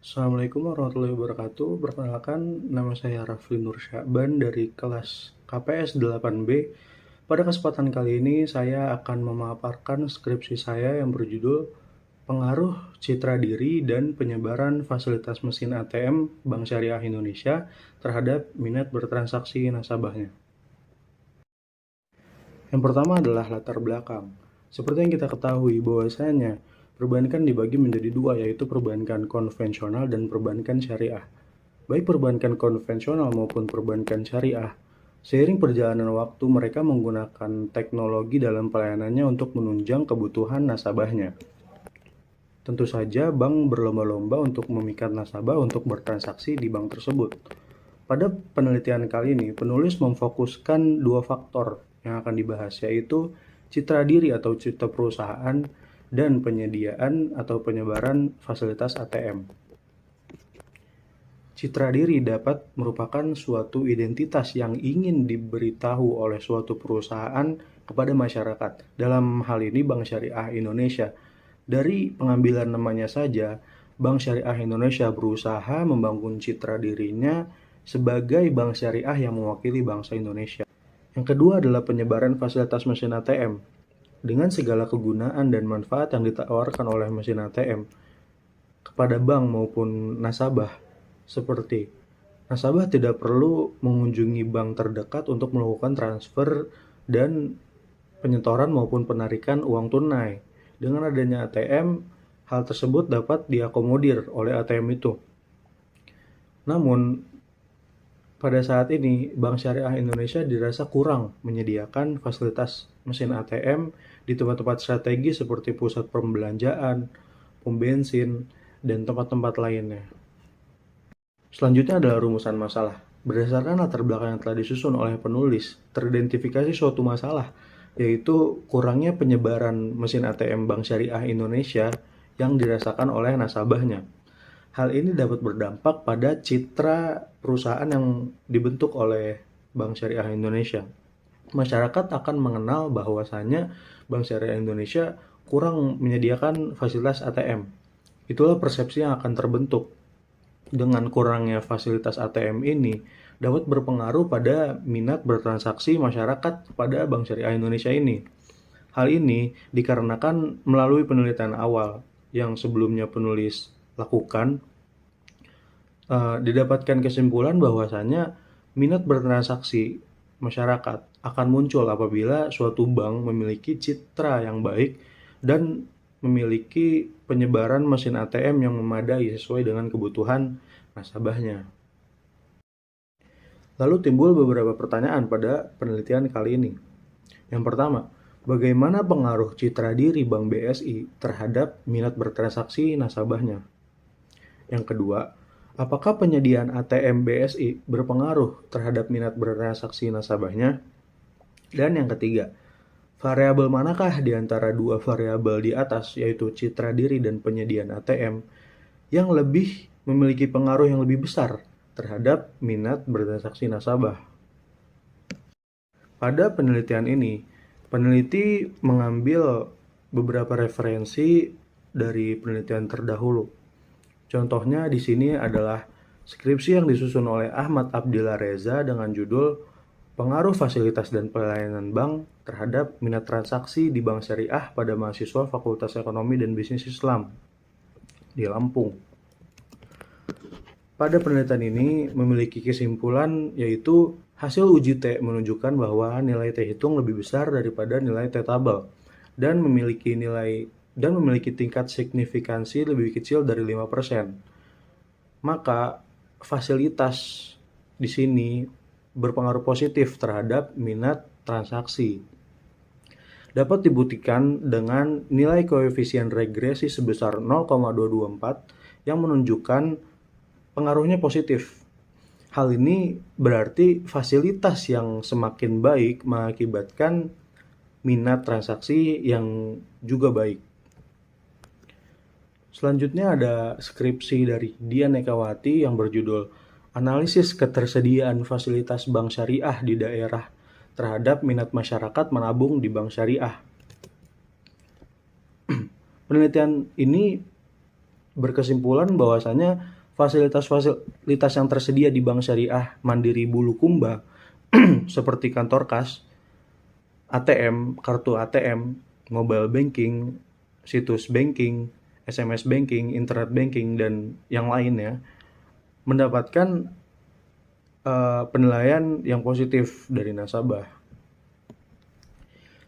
Assalamualaikum warahmatullahi wabarakatuh. Perkenalkan, nama saya Rafli Nur Syakban dari kelas KPS 8B. Pada kesempatan kali ini, saya akan memaparkan skripsi saya yang berjudul Pengaruh Citra Diri dan Penyebaran Fasilitas Mesin ATM Bank Syariah Indonesia terhadap minat bertransaksi nasabahnya. Yang pertama adalah latar belakang. Seperti yang kita ketahui bahwasanya perbankan dibagi menjadi dua, yaitu perbankan konvensional dan perbankan syariah. Baik perbankan konvensional maupun perbankan syariah, seiring perjalanan waktu mereka menggunakan teknologi dalam pelayanannya untuk menunjang kebutuhan nasabahnya. Tentu saja bank berlomba-lomba untuk memikat nasabah untuk bertransaksi di bank tersebut. Pada penelitian kali ini, penulis memfokuskan dua faktor yang akan dibahas, yaitu citra diri atau citra perusahaan dan penyediaan atau penyebaran fasilitas ATM. Citra diri dapat merupakan suatu identitas yang ingin diberitahu oleh suatu perusahaan kepada masyarakat. Dalam hal ini Bank Syariah Indonesia. Dari pengambilan namanya saja, Bank Syariah Indonesia berusaha membangun citra dirinya sebagai bank syariah yang mewakili bangsa Indonesia. Yang kedua adalah penyebaran fasilitas mesin ATM. Dengan segala kegunaan dan manfaat yang ditawarkan oleh mesin ATM kepada bank maupun nasabah, seperti nasabah tidak perlu mengunjungi bank terdekat untuk melakukan transfer dan penyetoran maupun penarikan uang tunai. Dengan adanya ATM, hal tersebut dapat diakomodir oleh ATM itu. Namun, pada saat ini, Bank Syariah Indonesia dirasa kurang menyediakan fasilitas mesin ATM di tempat-tempat strategis seperti pusat perbelanjaan, pom bensin, dan tempat-tempat lainnya. Selanjutnya adalah rumusan masalah. Berdasarkan latar belakang yang telah disusun oleh penulis, teridentifikasi suatu masalah, yaitu kurangnya penyebaran mesin ATM Bank Syariah Indonesia yang dirasakan oleh nasabahnya. Hal ini dapat berdampak pada citra perusahaan yang dibentuk oleh Bank Syariah Indonesia. Masyarakat akan mengenal bahwasannya Bank Syariah Indonesia kurang menyediakan fasilitas ATM. Itulah persepsi yang akan terbentuk. Dengan kurangnya fasilitas ATM ini dapat berpengaruh pada minat bertransaksi masyarakat pada Bank Syariah Indonesia ini. Hal ini dikarenakan melalui penelitian awal yang sebelumnya penulis lakukan, didapatkan kesimpulan bahwasanya minat bertransaksi masyarakat akan muncul apabila suatu bank memiliki citra yang baik dan memiliki penyebaran mesin ATM yang memadai sesuai dengan kebutuhan nasabahnya. Lalu timbul beberapa pertanyaan pada penelitian kali ini. Yang pertama, bagaimana pengaruh citra diri Bank BSI terhadap minat bertransaksi nasabahnya? Yang kedua, apakah penyediaan ATM BSI berpengaruh terhadap minat bertransaksi nasabahnya? Dan yang ketiga, variabel manakah di antara dua variabel di atas, yaitu citra diri dan penyediaan ATM, yang lebih memiliki pengaruh yang lebih besar terhadap minat bertransaksi nasabah? Pada penelitian ini, peneliti mengambil beberapa referensi dari penelitian terdahulu. Contohnya di sini adalah skripsi yang disusun oleh Ahmad Abdillah Reza dengan judul Pengaruh Fasilitas dan Pelayanan Bank terhadap Minat Transaksi di Bank Syariah pada Mahasiswa Fakultas Ekonomi dan Bisnis Islam di Lampung. Pada penelitian ini memiliki kesimpulan yaitu hasil uji T menunjukkan bahwa nilai T hitung lebih besar daripada nilai T tabel dan memiliki tingkat signifikansi lebih kecil dari 5%. Maka fasilitas di sini berpengaruh positif terhadap minat transaksi. Dapat dibuktikan dengan nilai koefisien regresi sebesar 0,224 yang menunjukkan pengaruhnya positif. Hal ini berarti fasilitas yang semakin baik mengakibatkan minat transaksi yang juga baik. Selanjutnya ada skripsi dari Dian Ekawati yang berjudul Analisis Ketersediaan Fasilitas Bank Syariah di Daerah terhadap Minat Masyarakat Menabung di Bank Syariah. Penelitian ini berkesimpulan bahwasanya fasilitas-fasilitas yang tersedia di Bank Syariah Mandiri Bulukumba seperti kantor kas, ATM, kartu ATM, mobile banking, situs banking, SMS banking, internet banking, dan yang lainnya mendapatkan penilaian yang positif dari nasabah.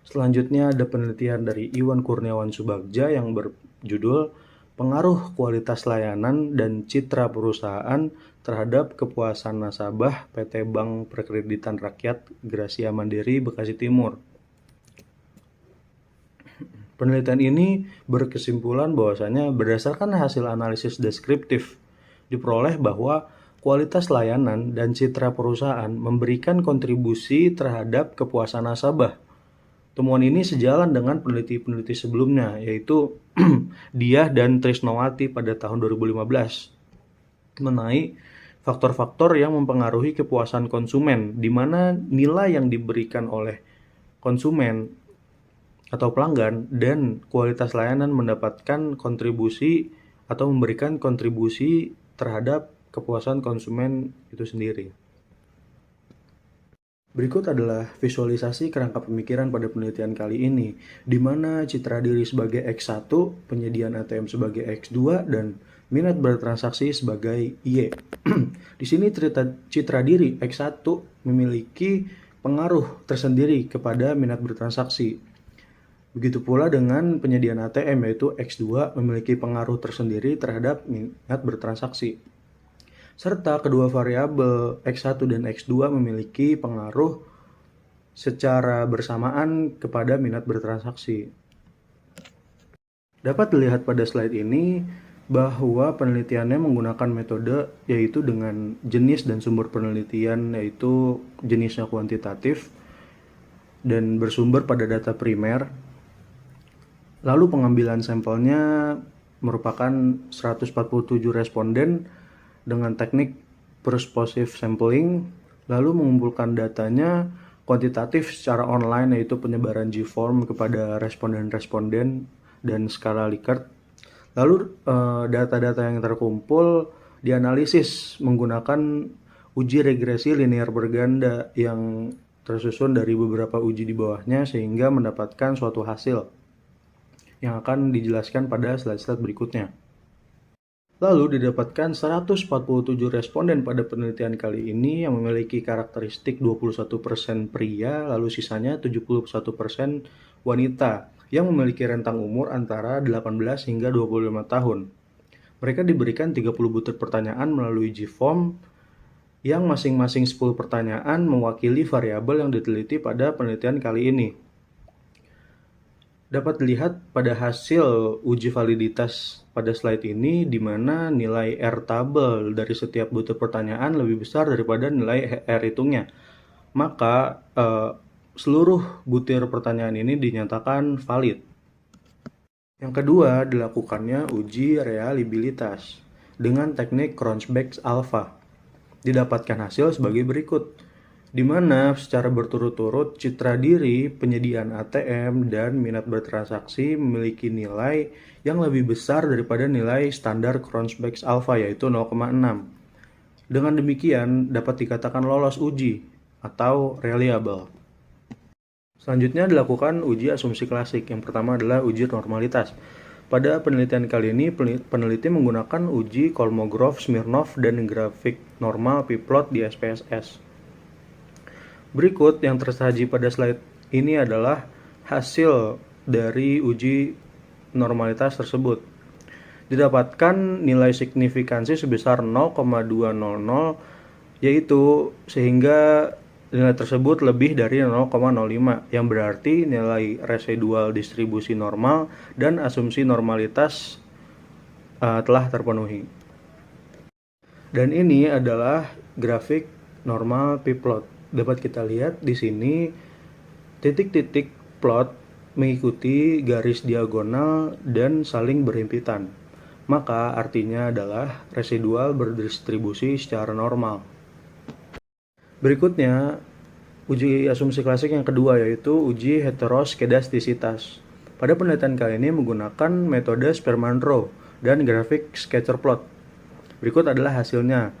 Selanjutnya ada penelitian dari Iwan Kurniawan Subagja yang berjudul Pengaruh Kualitas Layanan dan Citra Perusahaan terhadap Kepuasan Nasabah PT Bank Perkreditan Rakyat Gracia Mandiri Bekasi Timur. Penelitian ini berkesimpulan bahwasanya berdasarkan hasil analisis deskriptif diperoleh bahwa kualitas layanan dan citra perusahaan memberikan kontribusi terhadap kepuasan nasabah. Temuan ini sejalan dengan peneliti-peneliti sebelumnya, yaitu Diah dan Trisnowati pada tahun 2015, mengenai faktor-faktor yang mempengaruhi kepuasan konsumen, di mana nilai yang diberikan oleh konsumen atau pelanggan dan kualitas layanan mendapatkan kontribusi atau memberikan kontribusi terhadap kepuasan konsumen itu sendiri. Berikut adalah visualisasi kerangka pemikiran pada penelitian kali ini, di mana citra diri sebagai X1, penyediaan ATM sebagai X2, dan minat bertransaksi sebagai Y. Di sini citra diri X1 memiliki pengaruh tersendiri kepada minat bertransaksi. Begitu pula dengan penyediaan ATM, yaitu X2 memiliki pengaruh tersendiri terhadap minat bertransaksi. Serta kedua variabel X1 dan X2 memiliki pengaruh secara bersamaan kepada minat bertransaksi. Dapat dilihat pada slide ini bahwa penelitiannya menggunakan metode yaitu dengan jenis dan sumber penelitian, yaitu jenisnya kuantitatif dan bersumber pada data primer. Lalu pengambilan sampelnya merupakan 147 responden dengan teknik persuasive sampling, lalu mengumpulkan datanya kuantitatif secara online, yaitu penyebaran G-form kepada responden-responden dan skala Likert. Lalu data-data yang terkumpul dianalisis menggunakan uji regresi linear berganda yang tersusun dari beberapa uji di bawahnya sehingga mendapatkan suatu hasil yang akan dijelaskan pada slide-slide berikutnya. Lalu didapatkan 147 responden pada penelitian kali ini yang memiliki karakteristik 21% pria, lalu sisanya 71% wanita yang memiliki rentang umur antara 18 hingga 25 tahun. Mereka diberikan 30 butir pertanyaan melalui G-form yang masing-masing 10 pertanyaan mewakili variabel yang diteliti pada penelitian kali ini. Dapat dilihat pada hasil uji validitas pada slide ini, di mana nilai R tabel dari setiap butir pertanyaan lebih besar daripada nilai R hitungnya. Maka seluruh butir pertanyaan ini dinyatakan valid. Yang kedua, dilakukannya uji reliabilitas dengan teknik Cronchback Alpha. Didapatkan hasil sebagai berikut, di mana secara berturut-turut citra diri, penyediaan ATM, dan minat bertransaksi memiliki nilai yang lebih besar daripada nilai standar Cronchback Alpha, yaitu 0,6. Dengan demikian dapat dikatakan lolos uji atau reliable. Selanjutnya dilakukan uji asumsi klasik. Yang pertama adalah uji normalitas. Pada penelitian kali ini, peneliti menggunakan uji Kolmogorov-Smirnov dan grafik normal p-plot di SPSS. Berikut yang tersaji pada slide ini adalah hasil dari uji normalitas tersebut. Didapatkan nilai signifikansi sebesar 0,200, yaitu sehingga nilai tersebut lebih dari 0,05, yang berarti nilai residual distribusi normal dan asumsi normalitas telah terpenuhi. Dan ini adalah grafik normal p-plot. Dapat kita lihat di sini titik-titik plot mengikuti garis diagonal dan saling berhimpitan. Maka artinya adalah residual berdistribusi secara normal. Berikutnya, uji asumsi klasik yang kedua, yaitu uji heteroskedastisitas. Pada penelitian kali ini menggunakan metode Spearman Rho dan grafik scatter plot. Berikut adalah hasilnya.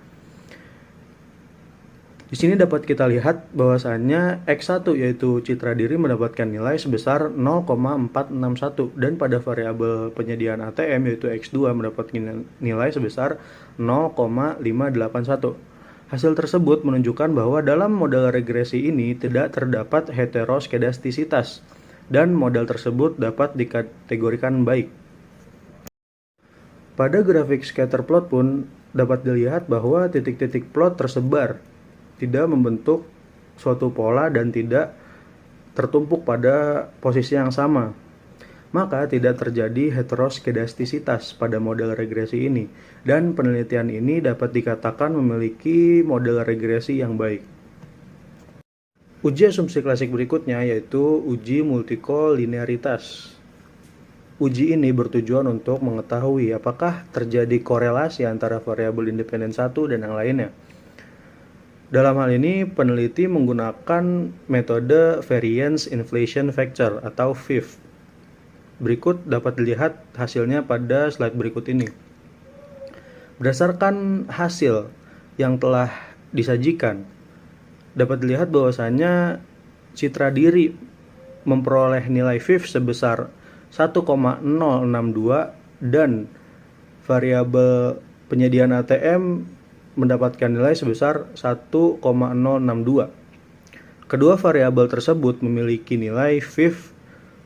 Di sini dapat kita lihat bahwasannya X1 yaitu citra diri mendapatkan nilai sebesar 0,461 dan pada variabel penyediaan ATM yaitu X2 mendapatkan nilai sebesar 0,581. Hasil tersebut menunjukkan bahwa dalam model regresi ini tidak terdapat heteroskedastisitas dan model tersebut dapat dikategorikan baik. Pada grafik scatter plot pun dapat dilihat bahwa titik-titik plot tersebar, tidak membentuk suatu pola dan tidak tertumpuk pada posisi yang sama. Maka tidak terjadi heteroskedastisitas pada model regresi ini, dan penelitian ini dapat dikatakan memiliki model regresi yang baik. Uji asumsi klasik berikutnya yaitu uji multikolinearitas. Uji ini bertujuan untuk mengetahui apakah terjadi korelasi antara variabel independen satu dan yang lainnya. Dalam hal ini, peneliti menggunakan metode Variance Inflation Factor atau VIF. Berikut dapat dilihat hasilnya pada slide berikut ini. Berdasarkan hasil yang telah disajikan, dapat dilihat bahwasannya citra diri memperoleh nilai VIF sebesar 1,062 dan variabel penyediaan ATM mendapatkan nilai sebesar 1,062. Kedua variabel tersebut memiliki nilai VIF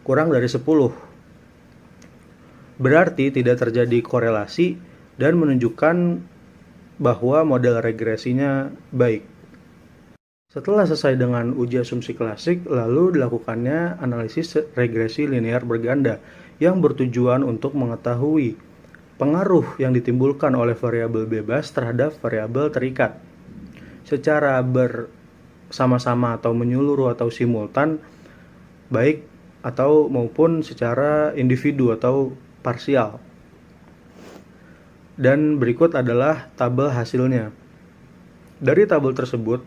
kurang dari 10. Berarti tidak terjadi korelasi dan menunjukkan bahwa model regresinya baik. Setelah selesai dengan uji asumsi klasik, lalu dilakukannya analisis regresi linear berganda yang bertujuan untuk mengetahui pengaruh yang ditimbulkan oleh variabel bebas terhadap variabel terikat secara bersama-sama atau menyeluruh atau simultan, baik atau maupun secara individu atau parsial. Dan berikut adalah tabel hasilnya. Dari tabel tersebut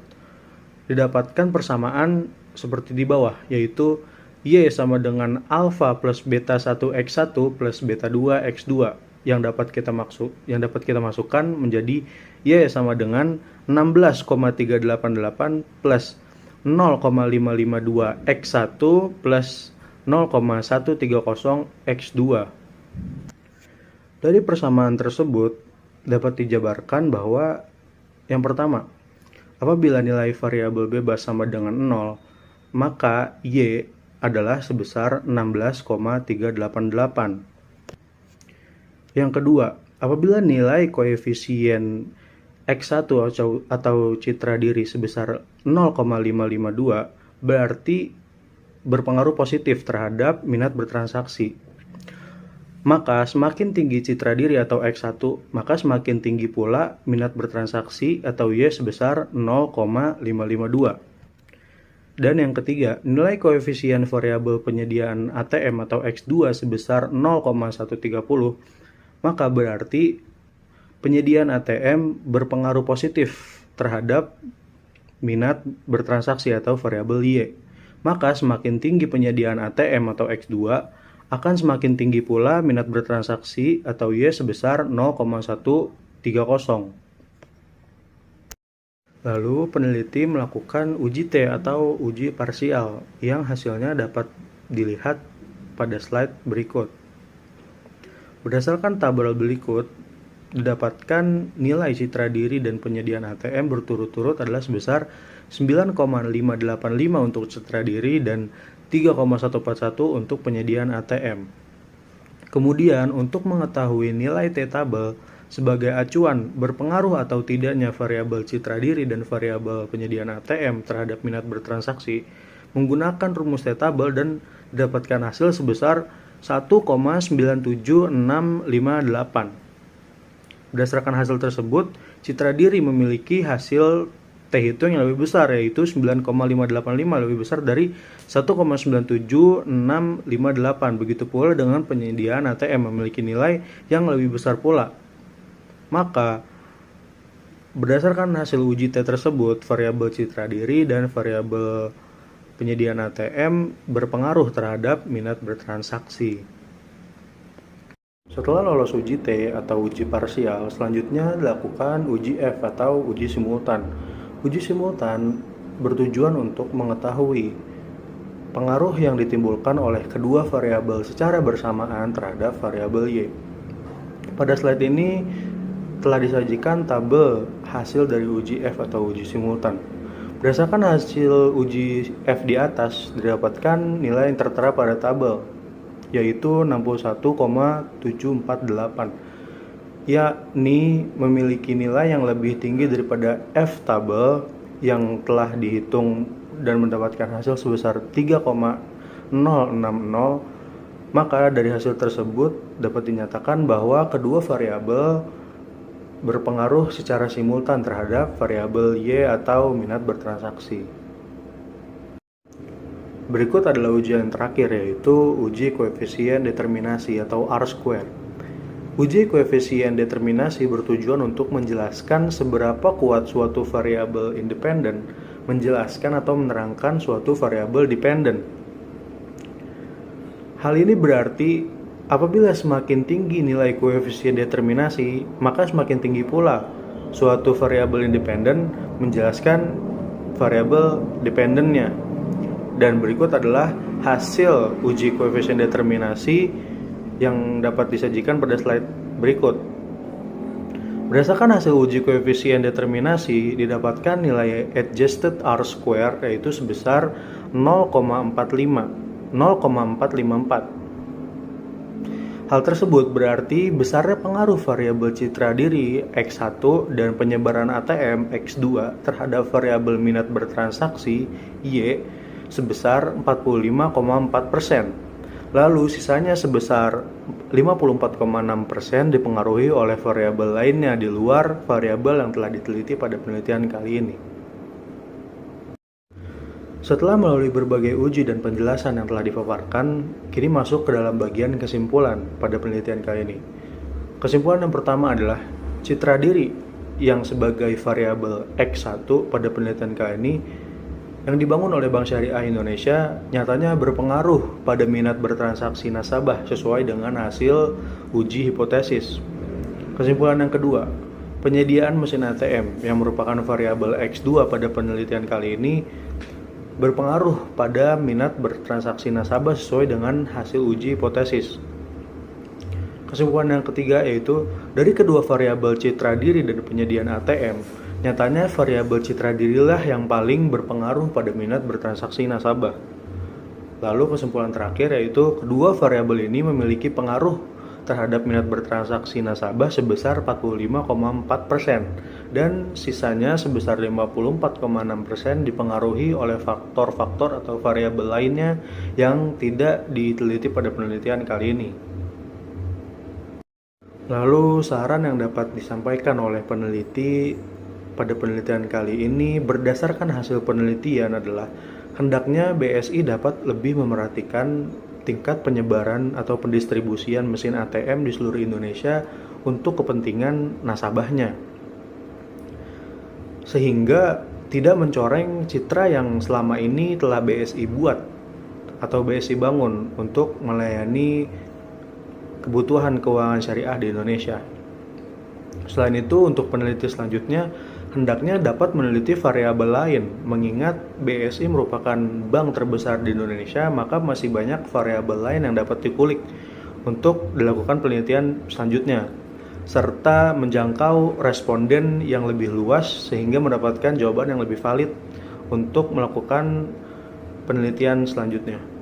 didapatkan persamaan seperti di bawah, yaitu Y sama dengan alfa plus beta 1x1 plus beta 2x2 yang dapat kita masukkan menjadi Y sama dengan 16,388 plus 0,552 x1 plus 0,130 x2. Dari persamaan tersebut dapat dijabarkan bahwa yang pertama, apabila nilai variabel bebas sama dengan 0, maka Y adalah sebesar 16,388. Yang kedua, apabila nilai koefisien X1 atau citra diri sebesar 0,552, berarti berpengaruh positif terhadap minat bertransaksi. Maka semakin tinggi citra diri atau X1, maka semakin tinggi pula minat bertransaksi atau Y sebesar 0,552. Dan yang ketiga, nilai koefisien variabel penyediaan ATM atau X2 sebesar 0,130, maka berarti penyediaan ATM berpengaruh positif terhadap minat bertransaksi atau variabel Y. Maka semakin tinggi penyediaan ATM atau X2, akan semakin tinggi pula minat bertransaksi atau Y sebesar 0,130. Lalu peneliti melakukan uji T atau uji parsial yang hasilnya dapat dilihat pada slide berikut. Berdasarkan tabel berikut, didapatkan nilai citra diri dan penyediaan ATM berturut-turut adalah sebesar 9,585 untuk citra diri dan 3,141 untuk penyediaan ATM. Kemudian untuk mengetahui nilai T tabel sebagai acuan berpengaruh atau tidaknya variabel citra diri dan variabel penyediaan ATM terhadap minat bertransaksi, menggunakan rumus T tabel dan didapatkan hasil sebesar 1,97658. Berdasarkan hasil tersebut, citra diri memiliki hasil T hitung yang lebih besar, yaitu 9,585, lebih besar dari 1,97658. Begitu pula dengan penyediaan ATM memiliki nilai yang lebih besar pula. Maka berdasarkan hasil uji T tersebut, variabel citra diri dan variabel penyediaan ATM berpengaruh terhadap minat bertransaksi. Setelah lolos uji T atau uji parsial, selanjutnya dilakukan uji F atau uji simultan. Uji simultan bertujuan untuk mengetahui pengaruh yang ditimbulkan oleh kedua variabel secara bersamaan terhadap variabel Y. Pada slide ini telah disajikan tabel hasil dari uji F atau uji simultan. Berdasarkan hasil uji F di atas, didapatkan nilai yang tertera pada tabel, yaitu 61,748, yakni memiliki nilai yang lebih tinggi daripada F tabel yang telah dihitung dan mendapatkan hasil sebesar 3,060. Maka dari hasil tersebut dapat dinyatakan bahwa kedua variabel berpengaruh secara simultan terhadap variabel Y atau minat bertransaksi. Berikut adalah ujian terakhir, yaitu uji koefisien determinasi atau R-square. Uji koefisien determinasi bertujuan untuk menjelaskan seberapa kuat suatu variabel independen menjelaskan atau menerangkan suatu variabel dependen. Hal ini berarti apabila semakin tinggi nilai koefisien determinasi, maka semakin tinggi pula suatu variabel independen menjelaskan variabel dependennya. Dan berikut adalah hasil uji koefisien determinasi yang dapat disajikan pada slide berikut. Berdasarkan hasil uji koefisien determinasi, didapatkan nilai adjusted R-square yaitu sebesar 0,454. Hal tersebut berarti besarnya pengaruh variabel citra diri X1 dan penyebaran ATM X2 terhadap variabel minat bertransaksi Y sebesar 45,4%. Lalu sisanya sebesar 54,6% dipengaruhi oleh variabel lainnya di luar variabel yang telah diteliti pada penelitian kali ini. Setelah melalui berbagai uji dan penjelasan yang telah dipaparkan, kini masuk ke dalam bagian kesimpulan pada penelitian kali ini. Kesimpulan yang pertama adalah citra diri yang sebagai variabel X1 pada penelitian kali ini yang dibangun oleh Bank Syariah Indonesia nyatanya berpengaruh pada minat bertransaksi nasabah sesuai dengan hasil uji hipotesis. Kesimpulan yang kedua, penyediaan mesin ATM yang merupakan variabel X2 pada penelitian kali ini berpengaruh pada minat bertransaksi nasabah sesuai dengan hasil uji hipotesis. Kesimpulan yang ketiga yaitu dari kedua variabel citra diri dan penyediaan ATM, nyatanya variabel citra dirilah yang paling berpengaruh pada minat bertransaksi nasabah. Lalu kesimpulan terakhir yaitu kedua variabel ini memiliki pengaruh terhadap minat bertransaksi nasabah sebesar 45,4% dan sisanya sebesar 54,6% dipengaruhi oleh faktor-faktor atau variabel lainnya yang tidak diteliti pada penelitian kali ini. Lalu saran yang dapat disampaikan oleh peneliti pada penelitian kali ini berdasarkan hasil penelitian adalah hendaknya BSI dapat lebih memerhatikan tingkat penyebaran atau pendistribusian mesin ATM di seluruh Indonesia untuk kepentingan nasabahnya, sehingga tidak mencoreng citra yang selama ini telah BSI buat atau BSI bangun untuk melayani kebutuhan keuangan syariah di Indonesia. Selain itu, untuk peneliti selanjutnya hendaknya dapat meneliti variabel lain, mengingat BSI merupakan bank terbesar di Indonesia, maka masih banyak variabel lain yang dapat dikulik untuk dilakukan penelitian selanjutnya, serta menjangkau responden yang lebih luas sehingga mendapatkan jawaban yang lebih valid untuk melakukan penelitian selanjutnya.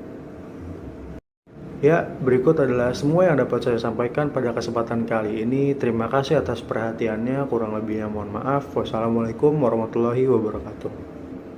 Ya, berikut adalah semua yang dapat saya sampaikan pada kesempatan kali ini. Terima kasih atas perhatiannya, kurang lebihnya mohon maaf. Wassalamualaikum warahmatullahi wabarakatuh.